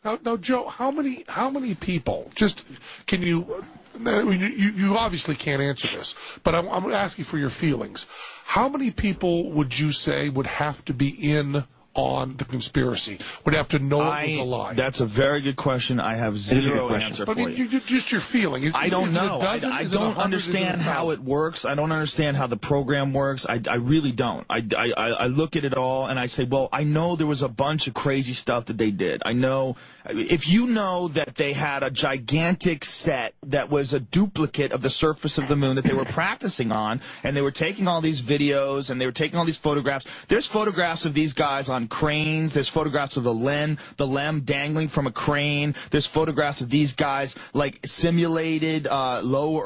Now, Joe, how many people? Just can you? You obviously can't answer this, but I'm asking for your feelings. How many people would you say would have to be in on the conspiracy? Would have to know it was a lie? That's a very good question. I have zero answer for you. Just your feeling. I don't know. I don't understand how it works. I don't understand how the program works. I really don't. I look at it all and I say, well, I know there was a bunch of crazy stuff that they did. I know if you know that they had a gigantic set that was a duplicate of the surface of the moon that they were practicing on, and they were taking all these videos and they were taking all these photographs. There's photographs of these guys on cranes. There's photographs of the LEM dangling from a crane. There's photographs of these guys like simulated low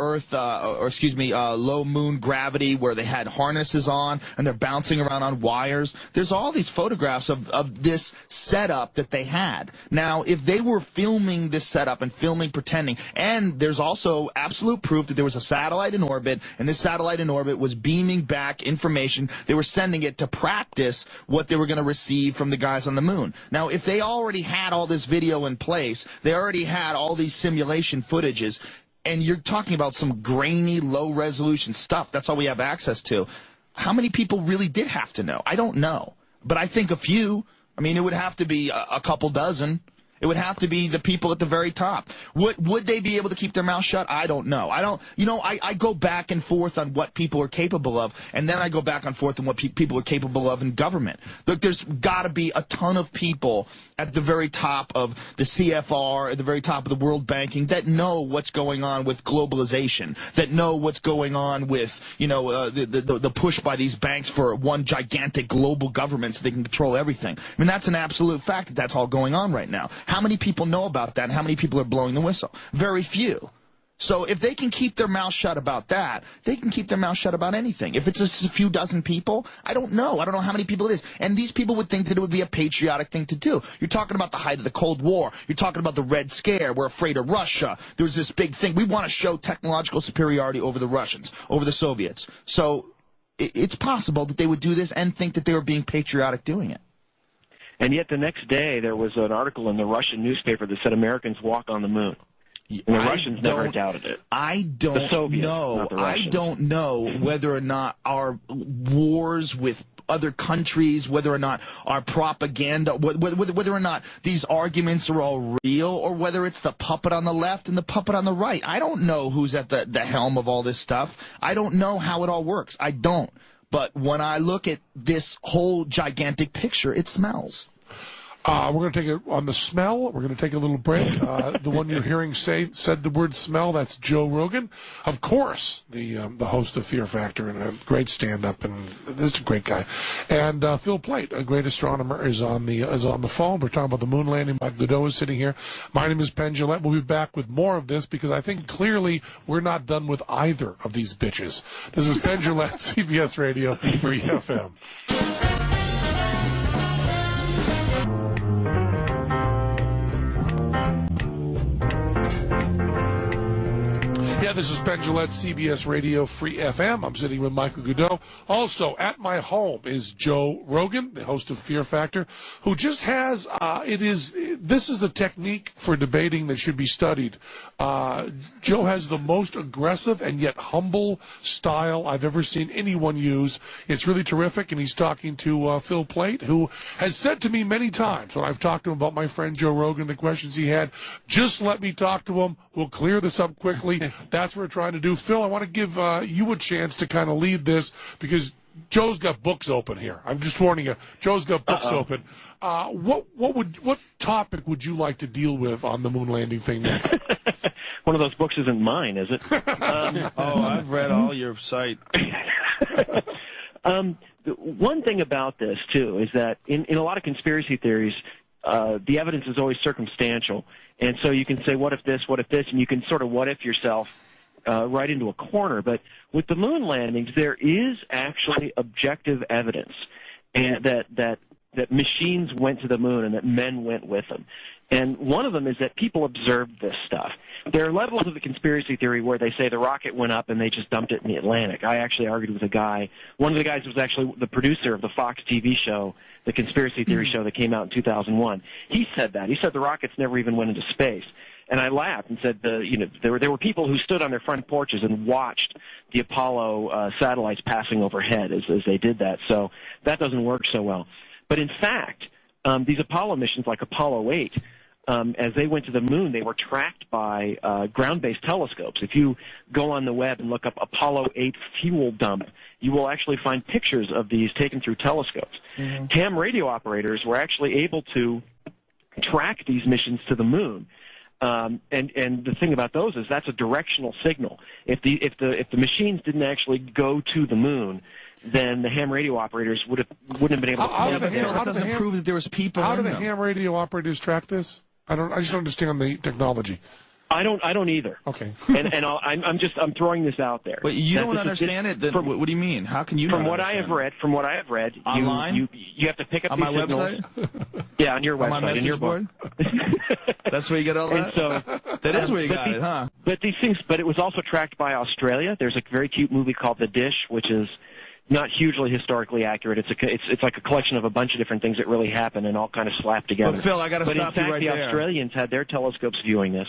moon gravity where they had harnesses on and they're bouncing around on wires. There's all these photographs of this setup that they had. Now, if they were filming this setup and pretending, and there's also absolute proof that there was a satellite in orbit, and this satellite in orbit was beaming back information. They were sending it to practice what they were going to receive from the guys on the moon. Now, if they already had all this video in place, they already had all these simulation footages, and you're talking about some grainy, low-resolution stuff, that's all we have access to, how many people really did have to know? I don't know. But I think a few. I mean, it would have to be a couple dozen. It would have to be the people at the very top. Would they be able to keep their mouth shut? I don't know. I go back and forth on what people are capable of, and then I go back and forth on what people are capable of in government. Look, there's got to be a ton of people at the very top of the CFR, at the very top of the world banking, that know what's going on with globalization, that know what's going on with, the push by these banks for one gigantic global government so they can control everything. I mean, that's an absolute fact that that's all going on right now. How many people know about that, and how many people are blowing the whistle? Very few. So if they can keep their mouth shut about that, they can keep their mouth shut about anything. If it's just a few dozen people, I don't know. I don't know how many people it is. And these people would think that it would be a patriotic thing to do. You're talking about the height of the Cold War. You're talking about the Red Scare. We're afraid of Russia. There was this big thing. We want to show technological superiority over the Russians, over the Soviets. So it's possible that they would do this and think that they were being patriotic doing it. And yet the next day there was an article in the Russian newspaper that said Americans walk on the moon. And the Russians never doubted it. I don't know. I don't know whether or not our wars with other countries, whether or not our propaganda, whether or not these arguments are all real, or whether it's the puppet on the left and the puppet on the right. I don't know who's at the helm of all this stuff. I don't know how it all works. I don't. But when I look at this whole gigantic picture, it smells. We're going to take it on the smell. We're going to take a little break. The one you're hearing said the word smell. That's Joe Rogan, of course, the host of Fear Factor and a great stand-up, and this is a great guy. And Phil Plait, a great astronomer, is on the phone. We're talking about the moon landing. Mike Godot is sitting here. My name is Penn Jillette. We'll be back with more of this because I think clearly we're not done with either of these bitches. This is Penn Jillette, CBS Radio, Free FM. Yeah, this is Penn Jillette, CBS Radio, Free FM. I'm sitting with Michael Godot. Also, at my home is Joe Rogan, the host of Fear Factor, who just has, this is a technique for debating that should be studied. Joe has the most aggressive and yet humble style I've ever seen anyone use. It's really terrific, and he's talking to Phil Plait, who has said to me many times when I've talked to him about my friend Joe Rogan, the questions he had, just let me talk to him. We'll clear this up quickly. That's what we're trying to do. Phil, I want to give you a chance to kind of lead this because Joe's got books open here. I'm just warning you. Joe's got books open. What topic would you like to deal with on the moon landing thing next? One of those books isn't mine, is it? I've read all your site. One thing about this, too, is that in a lot of conspiracy theories, the evidence is always circumstantial. And so you can say, what if this, and you can sort of what if yourself right into a corner. But with the moon landings, there is actually objective evidence and that machines went to the moon and that men went with them. And one of them is that people observed this stuff. There are levels of the conspiracy theory where they say the rocket went up and they just dumped it in the Atlantic. I actually argued with a guy. One of the guys was actually the producer of the Fox TV show, the conspiracy theory show that came out in 2001. He said that. He said the rockets never even went into space. And I laughed and said, there were people who stood on their front porches and watched the Apollo satellites passing overhead as they did that. So that doesn't work so well. But in fact, these Apollo missions, like Apollo 8, as they went to the moon, they were tracked by ground-based telescopes. If you go on the web and look up Apollo 8 fuel dump, you will actually find pictures of these taken through telescopes. Ham radio operators were actually able to track these missions to the moon. And the thing about those is that's a directional signal. If the machines didn't actually go to the moon, then the ham radio operators wouldn't have been able to. That doesn't prove that there was people. How do the ham radio operators track this? I just don't understand the technology. I don't either. Okay. I'm throwing this out there. But you don't understand it. Then what do you mean? How can you? From what I have read, online, you have to pick up on these my signals. Website. Yeah, on your website, on my message in your board. That's where you get all that. And so, that is where you got it, huh? But these things. But it was also tracked by Australia. There's a very cute movie called The Dish, which is not hugely historically accurate. It's like a collection of a bunch of different things that really happened and all kind of slapped together. But Phil, I got to stop you right there. But in fact, the Australians had their telescopes viewing this.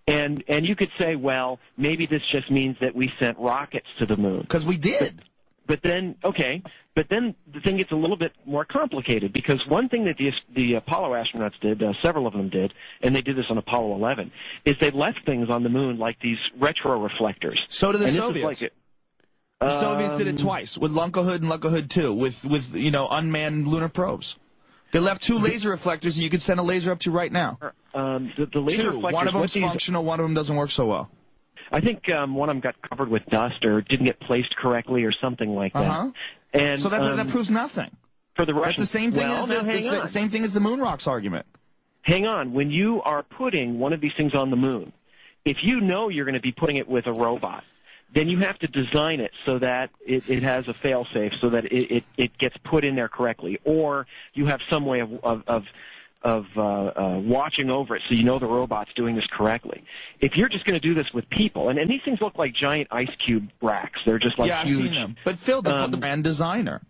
And you could say, well, maybe this just means that we sent rockets to the moon. Because we did. But then the thing gets a little bit more complicated, because one thing that the Apollo astronauts did, several of them did, and they did this on Apollo 11, is they left things on the moon like these retroreflectors. So did the Soviets. The Soviets did it twice, with Lunkahood and Lunkahood 2, with unmanned lunar probes. They left 2 laser reflectors that you could send a laser up to right now. The laser 2. reflectors, One of them's functional, one of them doesn't work so well. I think one of them got covered with dust or didn't get placed correctly or something like that. And so that proves nothing. For the Russians, that's the same thing same thing as the moon rocks argument. Hang on. When you are putting one of these things on the moon, if you know you're going to be putting it with a robot, then you have to design it so that it has a fail-safe, so that it gets put in there correctly, or you have some way of watching over it so you know the robot's doing this correctly. If you're just going to do this with people, and these things look like giant ice cube racks. They're just like huge. Yeah, I've seen them. But Phil, the brand designer.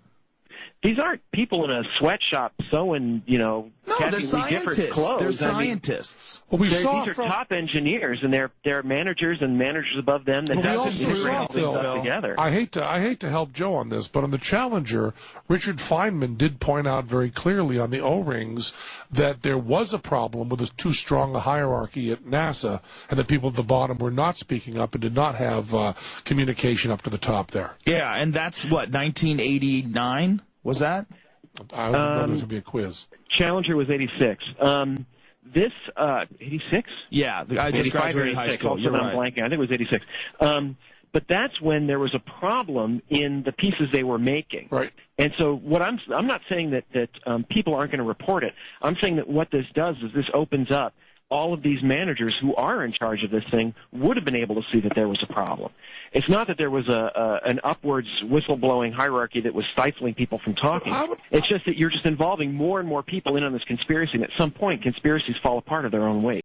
These aren't people in a sweatshop sewing, No, they're scientists. Different clothes. They're scientists. Well, these are top engineers, and they're managers and managers above them that doesn't together. I hate to help Joe on this, but on the Challenger, Richard Feynman did point out very clearly on the O-rings that there was a problem with too strong a hierarchy at NASA, and that people at the bottom were not speaking up and did not have communication up to the top there. Yeah, and that's what, 1989? Was that? I know there's going to be a quiz. Challenger was 86. This 86? Yeah, I just graduated high school. You're right. I'm blanking. I think it was 86. But that's when there was a problem in the pieces they were making. Right. And so what I'm not saying that people aren't going to report it. I'm saying that what this does is this opens up all of these managers who are in charge of this thing would have been able to see that there was a problem. It's not that there was an upwards whistleblowing hierarchy that was stifling people from talking. It's just that you're just involving more and more people in on this conspiracy, and at some point conspiracies fall apart of their own weight.